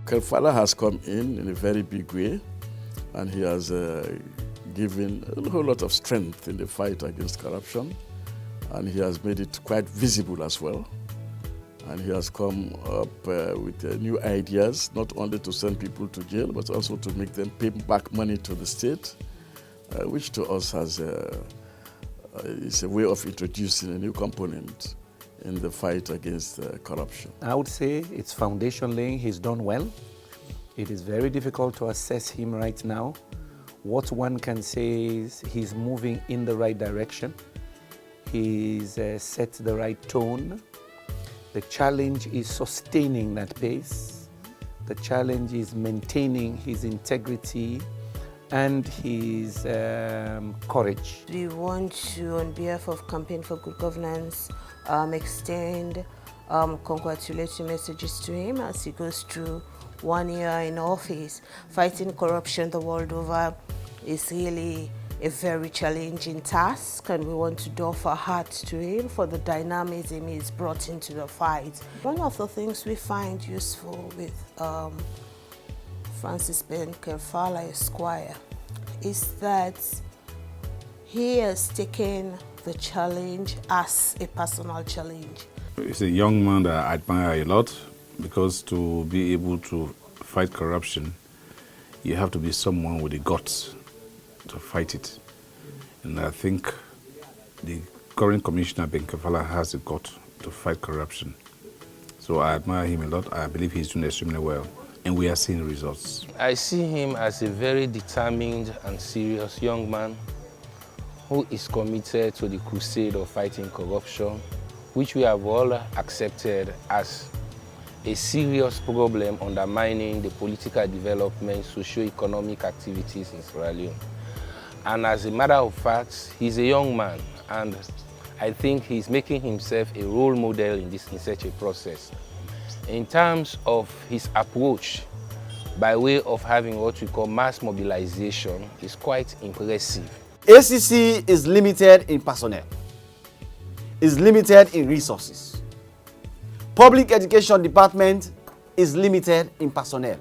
Kaifala has come in a very big way, and he has given a whole lot of strength in the fight against corruption, and he has made it quite visible as well. And he has come up with new ideas, not only to send people to jail, but also to make them pay back money to the state, which to us is a way of introducing a new component in the fight against corruption. I would say it's foundation laying. He's done well. It is very difficult to assess him right now. What one can say is he's moving in the right direction. He's set the right tone. The challenge is sustaining that pace. The challenge is maintaining his integrity and his courage. We want to, on behalf of Campaign for Good Governance, extend congratulatory messages to him as he goes through 1 year in office. Fighting corruption the world over is really a very challenging task, and we want to offer heart to him for the dynamism he's brought into the fight. One of the things we find useful with Francis Ben Kaifala Esquire is that he has taken the challenge as a personal challenge. He's a young man that I admire a lot, because to be able to fight corruption, you have to be someone with the guts to fight it. And I think the current Commissioner Ben Kaifala has the gut to fight corruption. So I admire him a lot. I believe he's doing extremely well, and we are seeing results. I see him as a very determined and serious young man who is committed to the crusade of fighting corruption, which we have all accepted as a serious problem undermining the political development, socio-economic activities in Sierra Leone. And as a matter of fact, he's a young man, and I think he's making himself a role model in such a process. In terms of his approach, by way of having what we call mass mobilization, is quite impressive. ACC is limited in personnel, is limited in resources. Public Education Department is limited in personnel.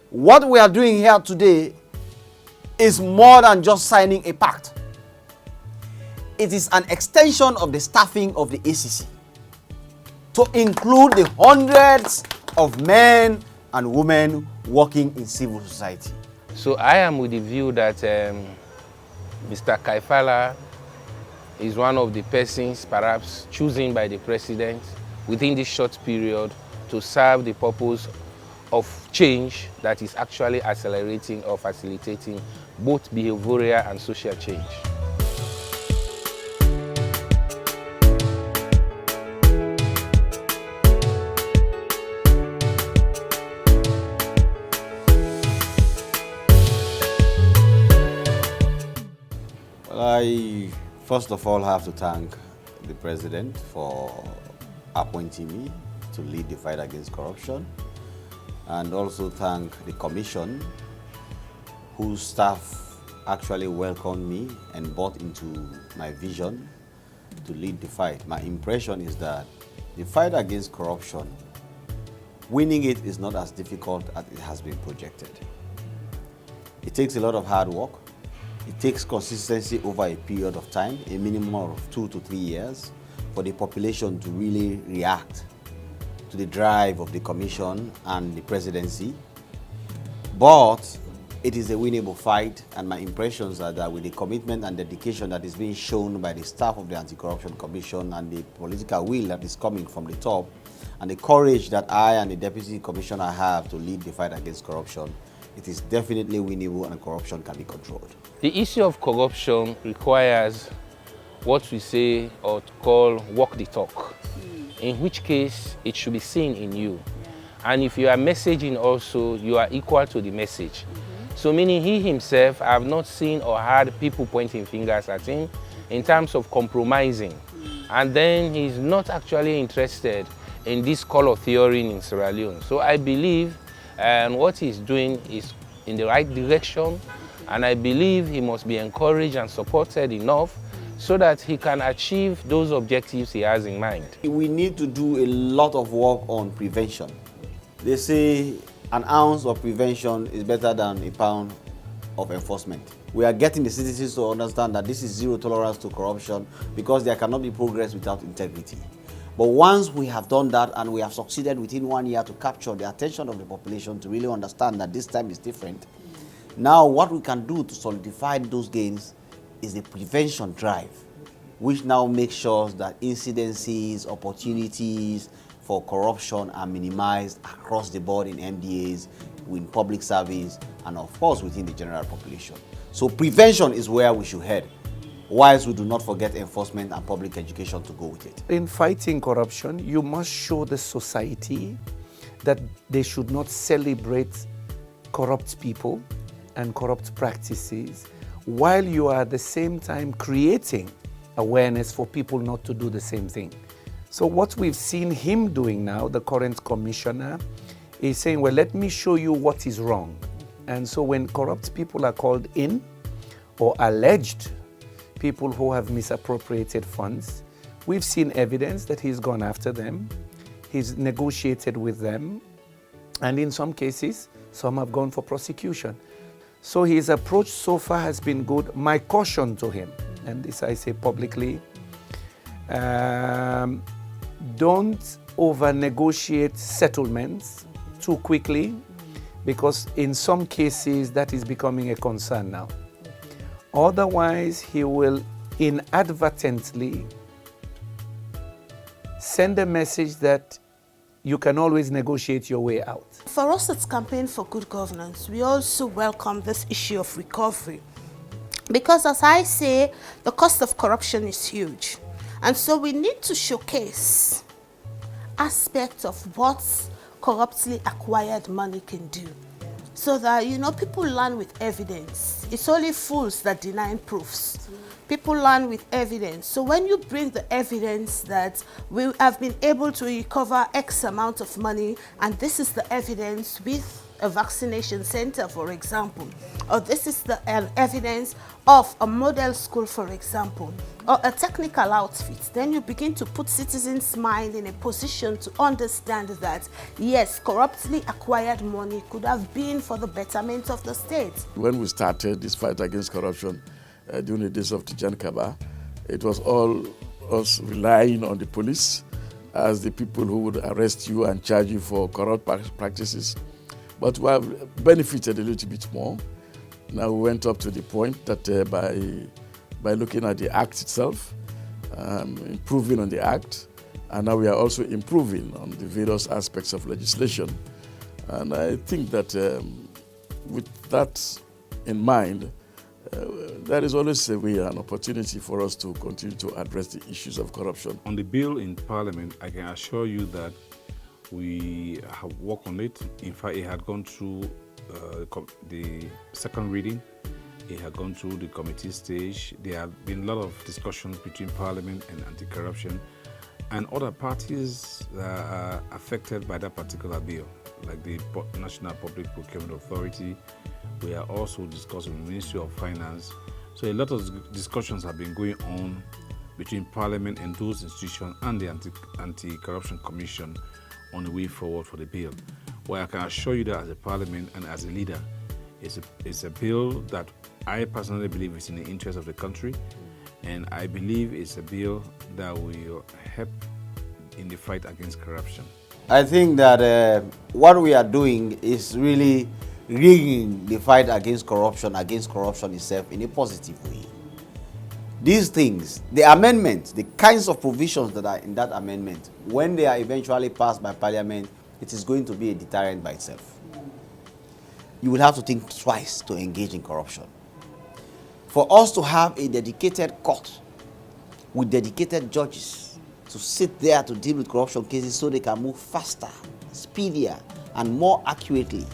What we are doing here today is more than just signing a pact. It is an extension of the staffing of the ACC to include the hundreds of men and women working in civil society. So I am with the view that Mr. Kaifala is one of the persons perhaps chosen by the president within this short period to serve the purpose of change that is actually accelerating or facilitating both behavioral and social change. Well, I first of all have to thank the president for appointing me to lead the fight against corruption, and also thank the commission whose staff actually welcomed me and bought into my vision to lead the fight. My impression is that the fight against corruption, winning it is not as difficult as it has been projected. It takes a lot of hard work. It takes consistency over a period of time, a minimum of 2 to 3 years, for the population to really react to the drive of the commission and the presidency. But it is a winnable fight, and my impressions are that with the commitment and dedication that is being shown by the staff of the Anti-Corruption Commission and the political will that is coming from the top, and the courage that I and the Deputy Commissioner have to lead the fight against corruption, it is definitely winnable and corruption can be controlled. The issue of corruption requires what we say or call walk the talk, in which case it should be seen in you. And if you are messaging also, you are equal to the message. So meaning he himself, I have not seen or heard people pointing fingers at him in terms of compromising. And then he's not actually interested in this color theory in Sierra Leone. So I believe what he's doing is in the right direction, and I believe he must be encouraged and supported enough so that he can achieve those objectives he has in mind. We need to do a lot of work on prevention. They say an ounce of prevention is better than a pound of enforcement. We are getting the citizens to understand that this is zero tolerance to corruption because there cannot be progress without integrity. But once we have done that and we have succeeded within 1 year to capture the attention of the population to really understand that this time is different, now what we can do to solidify those gains is the prevention drive, which now makes sure that incidences, opportunities for corruption are minimized across the board in MDAs, in public service, and of course within the general population. So prevention is where we should head, whilst we do not forget enforcement and public education to go with it. In fighting corruption, you must show the society that they should not celebrate corrupt people and corrupt practices, while you are at the same time creating awareness for people not to do the same thing. So what we've seen him doing now, the current commissioner, is saying, well, let me show you what is wrong. And so when corrupt people are called in, or alleged people who have misappropriated funds, we've seen evidence that he's gone after them, he's negotiated with them, and in some cases, some have gone for prosecution. So his approach so far has been good. My caution to him, and this I say publicly, don't over-negotiate settlements too quickly, because in some cases that is becoming a concern now. Otherwise, he will inadvertently send a message that you can always negotiate your way out. For us at Campaign for Good Governance, we also welcome this issue of recovery. Because as I say, the cost of corruption is huge. And so we need to showcase aspects of what corruptly acquired money can do. So that, people learn with evidence. It's only fools that deny proofs. People learn with evidence. So when you bring the evidence that we have been able to recover X amount of money, and this is the evidence with a vaccination center, for example, or this is the evidence of a model school, for example, or a technical outfit, then you begin to put citizens' mind in a position to understand that, yes, corruptly acquired money could have been for the betterment of the state. When we started this fight against corruption during the days of Tijan Kaba, it was all us relying on the police as the people who would arrest you and charge you for corrupt practices. But we have benefited a little bit more. Now we went up to the point that by looking at the act itself, improving on the act, and now we are also improving on the various aspects of legislation. And I think that with that in mind, there is always a way, an opportunity for us to continue to address the issues of corruption. On the bill in Parliament, I can assure you that we have worked on it. In fact, it had gone through the second reading. It had gone through the committee stage. There have been a lot of discussions between Parliament and anti-corruption and other parties that are affected by that particular bill, like the National Public Procurement Authority. We are also discussing with the Ministry of Finance. So a lot of discussions have been going on between Parliament and those institutions and the Anti-Corruption Commission on the way forward for the bill. Well, I can assure you that as a Parliament and as a leader, it's a bill that I personally believe is in the interest of the country, and I believe it's a bill that will help in the fight against corruption. I think that what we are doing is really rigging the fight against corruption itself in a positive way. These things, the amendments, the kinds of provisions that are in that amendment, when they are eventually passed by Parliament, it is going to be a deterrent by itself. You will have to think twice to engage in corruption. For us to have a dedicated court with dedicated judges to sit there to deal with corruption cases so they can move faster, speedier, and more accurately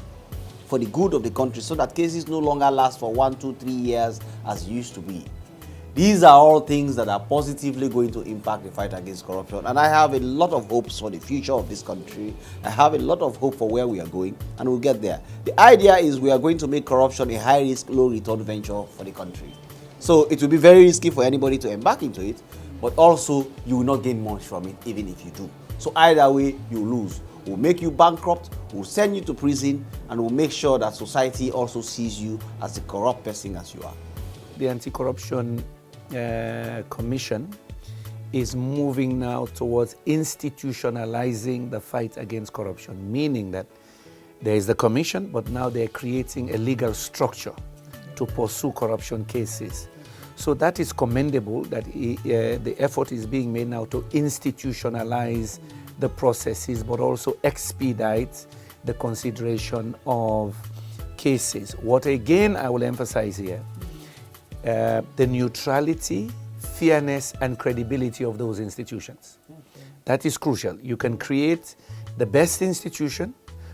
for the good of the country, so that cases no longer last for 1, 2, 3 years as used to be. These are all things that are positively going to impact the fight against corruption. And I have a lot of hopes for the future of this country. I have a lot of hope for where we are going, and we'll get there. The idea is we are going to make corruption a high-risk, low-return venture for the country. So it will be very risky for anybody to embark into it, but also you will not gain much from it, even if you do. So either way, you lose. will make you bankrupt, will send you to prison, and will make sure that society also sees you as a corrupt person as you are. The Anti-Corruption Commission is moving now towards institutionalizing the fight against corruption, meaning that there is the commission, but now they're creating a legal structure to pursue corruption cases. So that is commendable that the effort is being made now to institutionalize the processes, but also expedite the consideration of cases. What again I will emphasize here, the neutrality, fairness, and credibility of those institutions. That is crucial. You can create the best institution,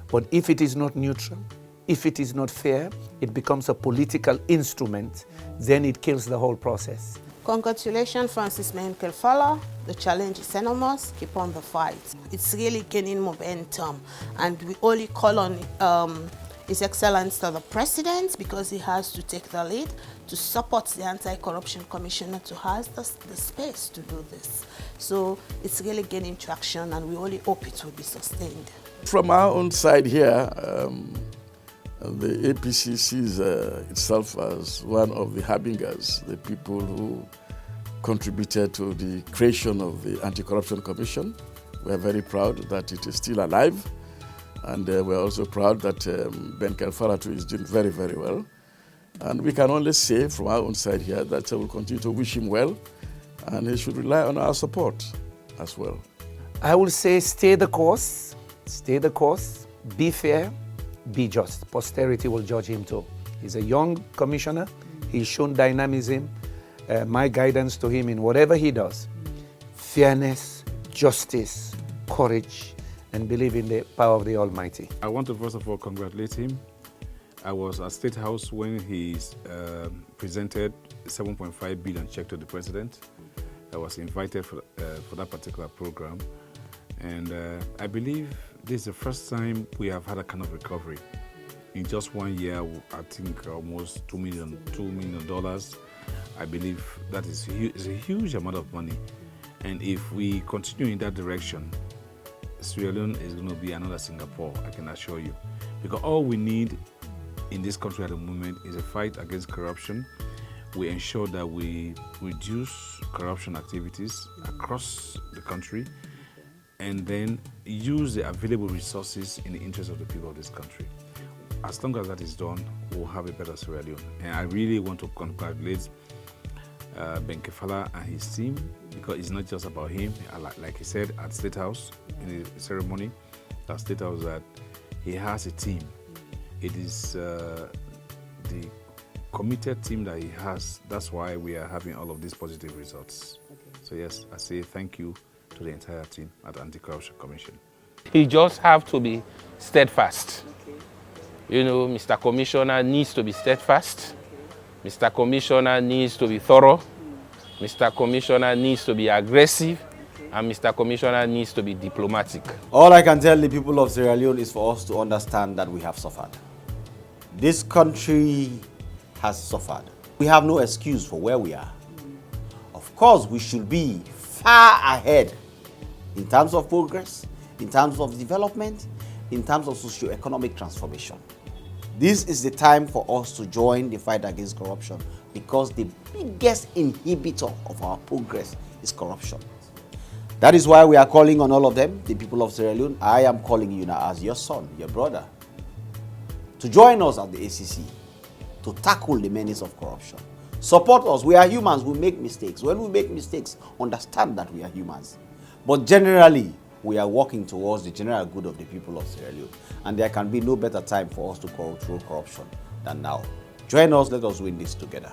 but if it is not neutral, if it is not fair, it becomes a political instrument, then it kills the whole process. Congratulations, Francis Ben Kaifala. The challenge is enormous. Keep on the fight. It's really gaining momentum, and we only call on His Excellency the President, because he has to take the lead to support the Anti-Corruption Commissioner to have the space to do this. So it's really gaining traction, and we only hope it will be sustained. From our own side here, the APC sees itself as one of the harbingers, the people who contributed to the creation of the Anti-Corruption Commission. We are very proud that it is still alive, and we're also proud that Ben Kaifala too is doing very, very well. And we can only say from our own side here that we'll continue to wish him well, and he should rely on our support as well. I will say stay the course, be fair, be just. Posterity will judge him too. He's a young commissioner. He's shown dynamism. My guidance to him in whatever he does, fairness, justice, courage, and believe in the power of the Almighty. I want to first of all congratulate him. I was at State House when he presented 7.5 billion check to the president. I was invited for that particular program. And I believe this is the first time we have had a kind of recovery. In just 1 year, I think almost $2 million. I believe that is a huge amount of money. And if we continue in that direction, Sierra Leone is going to be another Singapore, I can assure you. Because all we need in this country at the moment is a fight against corruption. We ensure that we reduce corruption activities across the country, and then use the available resources in the interest of the people of this country. As long as that is done, we'll have a better Sierra Leone. And I really want to congratulate Ben Kaifala and his team, because it's not just about him. Like he said at State House in the ceremony at State House, that he has a team. It is the committed team that he has. That's why we are having all of these positive results. Okay. So yes, I say thank you to the entire team at the Anti-Corruption Commission. He just have to be steadfast. Okay. You know, Mr. Commissioner needs to be steadfast. Okay. Mr. Commissioner needs to be thorough. Mr. Commissioner needs to be aggressive. Okay. And Mr. Commissioner needs to be diplomatic. All I can tell the people of Sierra Leone is for us to understand that we have suffered. This country has suffered. We have no excuse for where we are. Of course, we should be far ahead in terms of progress, in terms of development, in terms of socio-economic transformation. This is the time for us to join the fight against corruption, because the biggest inhibitor of our progress is corruption. That is why we are calling on all of them, the people of Sierra Leone. I am calling you now as your son, your brother, to join us at the ACC to tackle the menace of corruption. Support us. We are humans. We make mistakes. When we make mistakes, understand that we are humans. But generally, we are working towards the general good of the people of Sierra Leone. And there can be no better time for us to control corruption than now. Join us. Let us win this together.